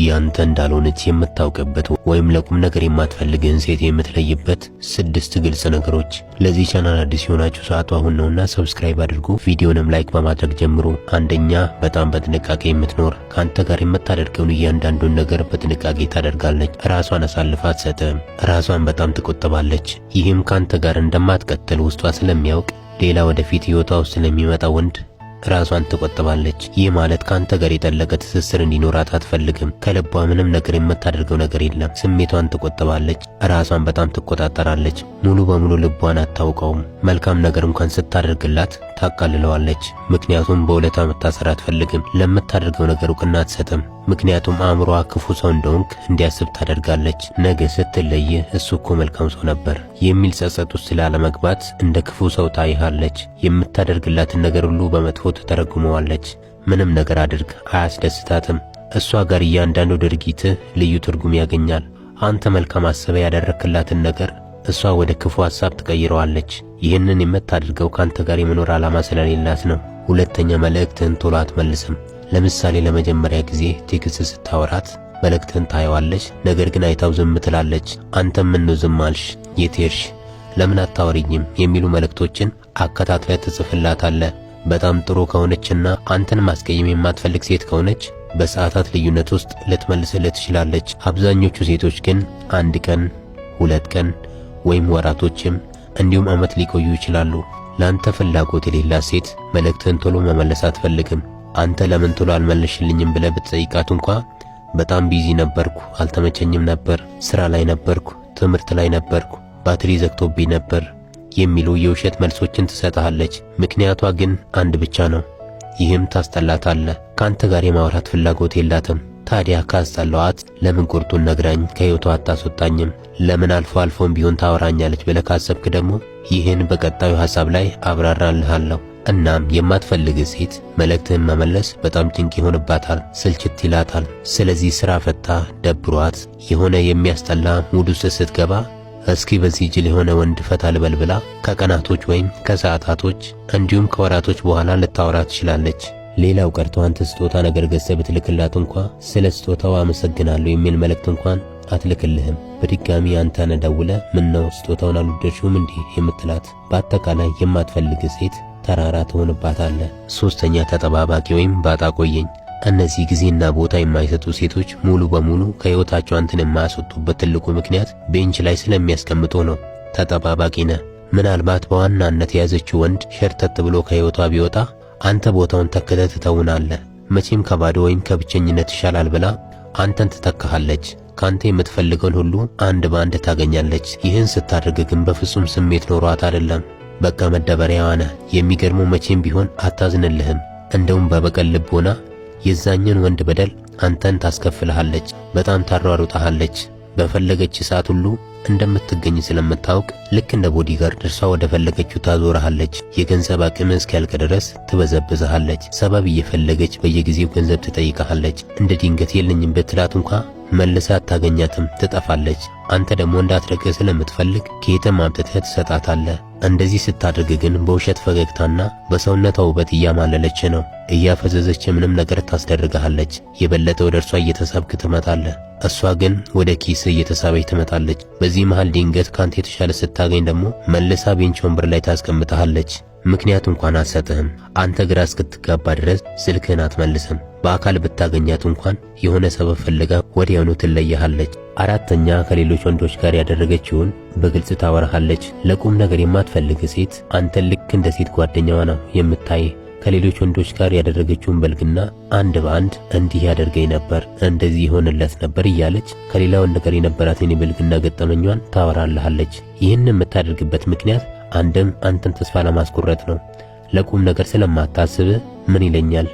ያንተ እንዳልሆነች የምታውቅበት ወይም ለቁም ነገር የማትፈልግህን ሴት የምትለይበት 6 ግልጽ ነገሮች። ለዚህ ቻናል አዲስ የሆናችሁ ሰዓቱ አሁን ነውና ሰብስክራይብ አድርጉ። ቪዲዮንም ላይክ በማድረግ ጀምሩ። አንደኛ፣ በጣም በጥንቃቄ የምትኖር። ካንተ ጋር የምታደርገውን እያንዳንዱን ነገር በጥንቃቄ ታደርጋለች። ራሷን አሳልፋ አትሰጥም። ራሷን በጣም ትቆጥባለች። ይህም ካንተ ጋር እንደማትቀጥል ውስጧ ስለሚያውቅ ሌላ ወደፊት ህይወቷ ውስጥ ስለሚመጣ ወንድ ራሷን ትቆጥባለች። ይህ ማለት ካንተ ጋር የጠለቀ ትስስር እንዲኖራት አትፈልግም። ከልቧ ምንም ነገር የምታደርገው ነገር የለም። ስሜቷን ትቆጥባለች። ራሷን በጣም ትቆጣጠራለች። ሙሉ በሙሉ ልቧን አታውቀውም። መልካም ነገር እንኳን ስታደርግላት ታቃልለዋለች። ምክንያቱም በውለታ መታሰር አትፈልግም። ለምታደርገው ነገር እውቅና አትሰጥም። ምክንያቱም አእምሮዋ ክፉ ሰው እንደሆንክ እንዲያስብ ታደርጋለች። ነገ ስትለይህ እሱ እኮ መልካም ሰው ነበር የሚል ጸጸት ውስጥ ስላለመግባት እንደ ክፉ ሰው ታይሃለች። የምታደርግላትን ነገር ሁሉ በመጥፎ ትተረጉመዋለች። ምንም ነገር አድርግ አያስደስታትም። እሷ ጋር እያንዳንዱ ድርጊትህ ልዩ ትርጉም ያገኛል። አንተ መልካም አስበህ ያደረክላትን ነገር እሷ ወደ ክፉ ሐሳብ ትቀይረዋለች። ይህንን የምታደርገው ካንተ ጋር የመኖር ዓላማ ስለሌላት ነው። ሁለተኛ፣ መልእክትህን ቶሎ አትመልስም። ለምሳሌ ለመጀመሪያ ጊዜ ቴክስት ስታወራት መልእክትህን ታየዋለች፣ ነገር ግን አይታው ዝም ትላለች። አንተም ምን ነው ዝም አልሽ? የት ሄድሽ? ለምን አታወሪኝም? የሚሉ መልእክቶችን አከታትለህ ትጽፍላታለህ። በጣም ጥሩ ከሆነችና አንተን ማስቀየም የማትፈልግ ሴት ከሆነች በሰዓታት ልዩነት ውስጥ ልትመልስልህ ትችላለች። አብዛኞቹ ሴቶች ግን 1 ቀን፣ 2 ቀን ወይም ወራቶችም እንዲሁም ዓመት ሊቆዩ ይችላሉ። ለአንተ ፍላጎት የሌላት ሴት መልእክትህን ቶሎ መመለስ አትፈልግም። አንተ ለምን ቶሎ አልመለሽልኝም ብለህ ብትጠይቃት እንኳ በጣም ቢዚ ነበርኩ፣ አልተመቸኝም ነበር፣ ስራ ላይ ነበርኩ፣ ትምህርት ላይ ነበርኩ፣ ባትሪ ዘግቶብኝ ነበር የሚሉ የውሸት መልሶችን ትሰጥሃለች። ምክንያቷ ግን አንድ ብቻ ነው። ይህም ታስጠላታለህ። ካንተ ጋር የማውራት ፍላጎት የላትም። ታዲያ ካስጠላዋት ለምን ቁርጡን ነግራኝ ከህይወቷ አታስወጣኝም? ለምን አልፎ አልፎም ቢሆን ታወራኛለች ብለህ ካሰብክ ደግሞ ይህን በቀጣዩ ሐሳብ ላይ አብራራልሃለሁ። እናም የማትፈልግ ሴት መልእክትህን መመለስ በጣም ጭንቅ ይሆንባታል፣ ስልችት ይላታል። ስለዚህ ስራ ፈታ ደብሯት የሆነ የሚያስጠላ ሙድ ውስጥ ስትገባ እስኪ በዚህ ጅል የሆነ ወንድ ፈታ ልበል ብላ ከቀናቶች ወይም ከሰዓታቶች እንዲሁም ከወራቶች በኋላ ልታወራ ትችላለች። ሌላው ቀርቶ አንተ ስጦታ ነገር ገዝተህ ብትልክላት እንኳ ስለ ስጦታው አመሰግናለሁ የሚል መልእክት እንኳን አትልክልህም። በድጋሚ አንተ ነህ ደውለህ ምን ነው ስጦታውን አልወደድሽውም እንዴ የምትላት። በአጠቃላይ የማትፈልግ ሴት ተራራ ትሆንባታለህ። ሶስተኛ፣ ተጠባባቂ ወይም ባጣ ቆየኝ። እነዚህ ጊዜና ቦታ የማይሰጡ ሴቶች ሙሉ በሙሉ ከህይወታቸው አንተን የማያስወጡበት ትልቁ ምክንያት ቤንች ላይ ስለሚያስቀምጡ ነው። ተጠባባቂ ነህ። ምናልባት በዋናነት የያዘችው ወንድ ሸርተት ብሎ ከህይወቷ ቢወጣ አንተ ቦታውን ተክተህ ትተውናለህ። መቼም ከባዶ ወይም ከብቸኝነት ይሻላል ብላ አንተን ትተካሃለች። ካንተ የምትፈልገውን ሁሉ አንድ በአንድ ታገኛለች። ይህን ስታደርግ ግን በፍጹም ስሜት ኖሯት አይደለም። በቃ መደበሪያዋ ነህ። የሚገርመው መቼም ቢሆን አታዝንልህም። እንደውም በበቀል ልቦና የዛኛን ወንድ በደል አንተን ታስከፍልሃለች። በጣም ታሯሩጣሃለች። በፈለገች ሰዓት ሁሉ እንደምትገኝ ስለምታውቅ ልክ እንደ ቦዲጋርድ እርሷ ወደ ፈለገችው ታዞርሃለች። የገንዘብ አቅም እስኪያልቅ ድረስ ትበዘብዝሃለች። ሰበብ እየፈለገች በየጊዜው ገንዘብ ትጠይቃሃለች። እንደ ድንገት የለኝም ብትላት እንኳ መልሳ አታገኛትም፣ ትጠፋለች። አንተ ደግሞ እንዳትረቅህ ስለምትፈልግ ከየትም አምጥተህ ትሰጣታለህ። እንደዚህ ስታደርግ ግን በውሸት ፈገግታና በሰውነቷ ውበት እያማለለች ነው። እያፈዘዘች ምንም ነገር ታስደርግሃለች። የበለጠ ወደ እርሷ እየተሳብክ ትመጣለህ። እሷ ግን ወደ ኪስ እየተሳበች ትመጣለች። በዚህ መሃል ድንገት ካንተ የተሻለ ስታገኝ ደግሞ መልሳ ቤንች ወንበር ላይ ታስቀምጥሃለች። ምክንያት እንኳን አትሰጥህም። አንተ ግራ እስክትጋባ ድረስ ስልክህን አትመልስም። በአካል ብታገኛት እንኳን የሆነ ሰበብ ፈልጋ ወዲያውኑ ትለይሃለች። አራተኛ፣ ከሌሎች ወንዶች ጋር ያደረገችውን በግልጽ ታወራሃለች። ለቁም ነገር የማትፈልግ ሴት አንተን ልክ እንደ ሴት ጓደኛዋ ነው የምታይ። ከሌሎች ወንዶች ጋር ያደረገችውን በልግና አንድ በአንድ እንዲህ ያደርገኝ ነበር፣ እንደዚህ ይሆንለት ነበር እያለች ከሌላ ወንድ ጋር የነበራትን የበልግና ገጠመኛን ታወራልሃለች። ይህን የምታደርግበት ምክንያት አንድም አንተን ተስፋ ለማስቆረጥ ነው። ለቁም ነገር ስለማታስብ ምን ይለኛል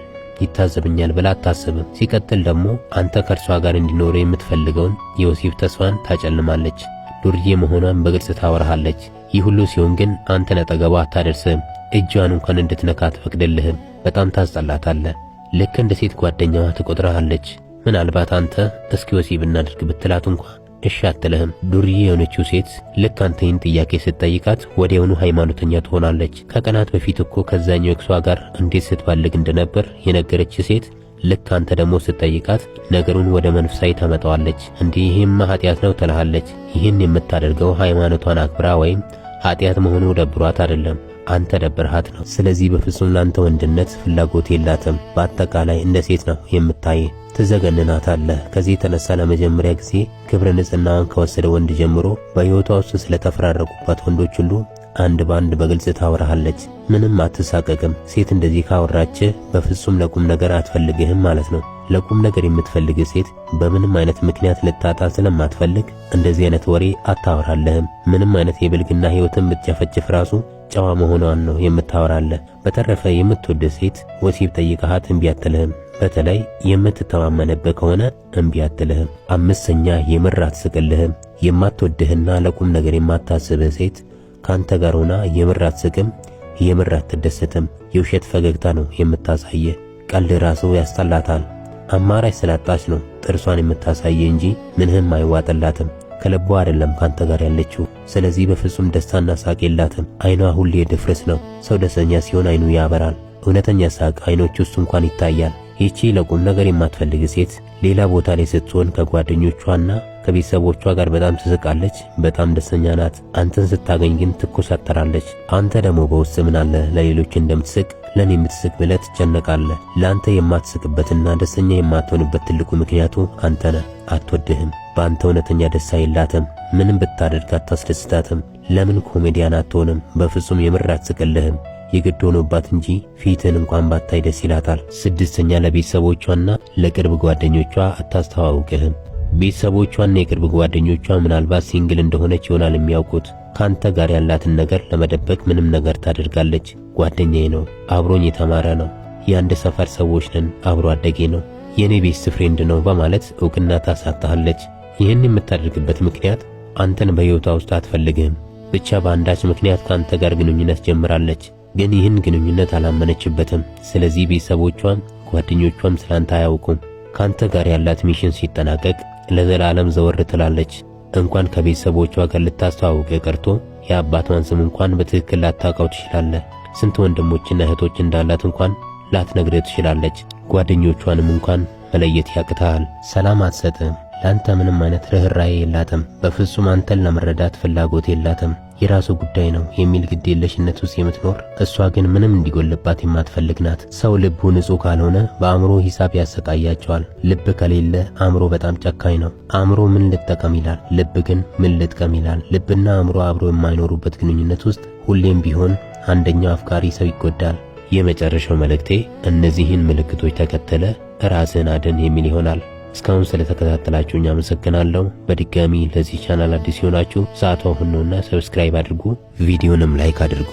ይታዘብኛል ብላ አታስብም። ሲቀጥል ደግሞ አንተ ከእርሷ ጋር እንዲኖር የምትፈልገውን የወሲብ ተስፋን ታጨልማለች። ዱርዬ መሆኗን በግልጽ ታወራሃለች። ይህ ሁሉ ሲሆን ግን አንተን አጠገቧ አታደርስም። እጇን እንኳን እንድትነካ አትፈቅድልህም። በጣም ታስጠላታለህ። ልክ እንደ ሴት ጓደኛዋ ትቆጥረሃለች። ምናልባት አንተ እስኪ ወሲብ እናድርግ ብትላት እንኳ እሺ አትልህም። ዱርዬ የሆነችው ሴት ልክ አንተን ጥያቄ ስትጠይቃት ወዲያውኑ ሃይማኖተኛ ትሆናለች። ከቀናት በፊት እኮ ከዛኛው እክሷ ጋር እንዴት ስትባልግ እንደነበር የነገረች ሴት ልክ አንተ ደግሞ ስትጠይቃት ነገሩን ወደ መንፈሳዊ ታመጣዋለች። እንዲህ ይህም ኃጢአት ነው ትልሃለች። ይህን የምታደርገው ሃይማኖቷን አክብራ ወይም ኃጢአት መሆኑ ደብሯት አይደለም፣ አንተ ደብርሃት ነው። ስለዚህ በፍጹም ላንተ ወንድነት ፍላጎት የላትም። በአጠቃላይ እንደ ሴት ነው የምታይ። ትዘገንናታለህ። ከዚህ የተነሳ ለመጀመሪያ ጊዜ ክብረ ንጽህናዋን ከወሰደ ወንድ ጀምሮ በሕይወቷ ውስጥ ስለተፈራረቁባት ወንዶች ሁሉ አንድ ባንድ በግልጽ ታወራሃለች። ምንም አትሳቀቅም። ሴት እንደዚህ ካወራችህ በፍጹም ለቁም ነገር አትፈልግህም ማለት ነው። ለቁም ነገር የምትፈልግ ሴት በምንም አይነት ምክንያት ልታጣ ስለማትፈልግ እንደዚህ አይነት ወሬ አታወራለህም። ምንም አይነት የብልግና ሕይወትን ብትጨፈጭፍ ራሱ ጨዋ መሆኗን ነው የምታወራለህ። በተረፈ የምትወድ ሴት ወሲብ ጠይቀሃት እምቢ አትልህም። በተለይ የምትተማመንበት ከሆነ እምቢ አትልህም። አምስተኛ የምር አትስቅልህም። የማትወድህና ለቁም ነገር የማታስብህ ሴት ካንተ ጋር ሆና የምር አትስቅም፣ የምር አትደሰትም። የውሸት ፈገግታ ነው የምታሳየ። ቀልድ ራሱ ያስጠላታል። አማራጭ ስላጣች ነው ጥርሷን የምታሳየ እንጂ ምንህም አይዋጥላትም። ከልቧ አይደለም ካንተ ጋር ያለችው። ስለዚህ በፍጹም ደስታና ሳቅ የላትም። አይኗ ሁሌ ድፍርስ ነው። ሰው ደስተኛ ሲሆን አይኑ ያበራል። እውነተኛ ሳቅ አይኖች ውስጥ እንኳን ይታያል። ይቺ ለቁም ነገር የማትፈልግ ሴት ሌላ ቦታ ላይ ስትሆን ከጓደኞቿና ከቤተሰቦቿ ጋር በጣም ትስቃለች፣ በጣም ደስተኛ ናት። አንተን ስታገኝ ግን ትኮሳተራለች። አንተ ደግሞ በውስጥ ምን አለ ለሌሎች እንደምትስቅ ለኔ የምትስቅ ብለህ ትጨነቃለህ። ለአንተ የማትስቅበትና ደስተኛ የማትሆንበት ትልቁ ምክንያቱ አንተ ነህ። አትወድህም። በአንተ እውነተኛ ደስታ የላትም። ምንም ብታደርግ አታስደስታትም። ለምን ኮሜዲያን አትሆንም? በፍጹም የምር አትስቅልህም። የግድ ሆኖባት እንጂ ፊትን እንኳን ባታይ ደስ ይላታል። ስድስተኛ ለቤተሰቦቿና ለቅርብ ጓደኞቿ አታስተዋውቅህም። ቤተሰቦቿና የቅርብ ጓደኞቿ ምናልባት ሲንግል እንደሆነች ይሆናል የሚያውቁት። ካንተ ጋር ያላትን ነገር ለመደበቅ ምንም ነገር ታደርጋለች። ጓደኛዬ ነው፣ አብሮኝ የተማረ ነው፣ የአንድ ሰፈር ሰዎች ነን፣ አብሮ አደጌ ነው፣ የኔ ቤስት ፍሬንድ ነው በማለት ዕውቅና ታሳጣሃለች። ይህን የምታደርግበት ምክንያት አንተን በሕይወቷ ውስጥ አትፈልግህም። ብቻ በአንዳች ምክንያት ካንተ ጋር ግንኙነት ጀምራለች። ግን ይህን ግንኙነት አላመነችበትም። ስለዚህ ቤተሰቦቿም ጓደኞቿም ስላንተ አያውቁም። ካንተ ጋር ያላት ሚሽን ሲጠናቀቅ ለዘላለም ዘወር ትላለች። እንኳን ከቤተሰቦቿ ጋር ልታስተዋውቅ ቀርቶ የአባቷን ስም እንኳን በትክክል ላታውቀው ትችላለህ። ስንት ወንድሞችና እህቶች እንዳላት እንኳን ላትነግርህ ትችላለች። ጓደኞቿንም እንኳን መለየት ያቅታል። ሰላም አትሰጥም። ለአንተ ምንም አይነት ርህራሄ የላትም። በፍጹም አንተን ለመረዳት ፍላጎት የላትም። የራሱ ጉዳይ ነው የሚል ግዴለሽነት ውስጥ የምትኖር እሷ ግን ምንም እንዲጎልባት የማትፈልግ ናት። ሰው ልቡ ንጹሕ ካልሆነ በአእምሮ ሂሳብ ያሰቃያቸዋል። ልብ ከሌለ አእምሮ በጣም ጨካኝ ነው። አእምሮ ምን ልጠቀም ይላል፣ ልብ ግን ምን ልጥቀም ይላል። ልብና አእምሮ አብሮ የማይኖሩበት ግንኙነት ውስጥ ሁሌም ቢሆን አንደኛው አፍቃሪ ሰው ይጎዳል። የመጨረሻው መልእክቴ እነዚህን ምልክቶች ተከተለ ራስህን አድን የሚል ይሆናል። እስካሁን ስለተከታተላችሁኝ አመሰግናለሁ። በድጋሚ ለዚህ ቻናል አዲስ የሆናችሁ ሰዓቱ አሁን ነውና ሰብስክራይብ አድርጉ፣ ቪዲዮንም ላይክ አድርጉ።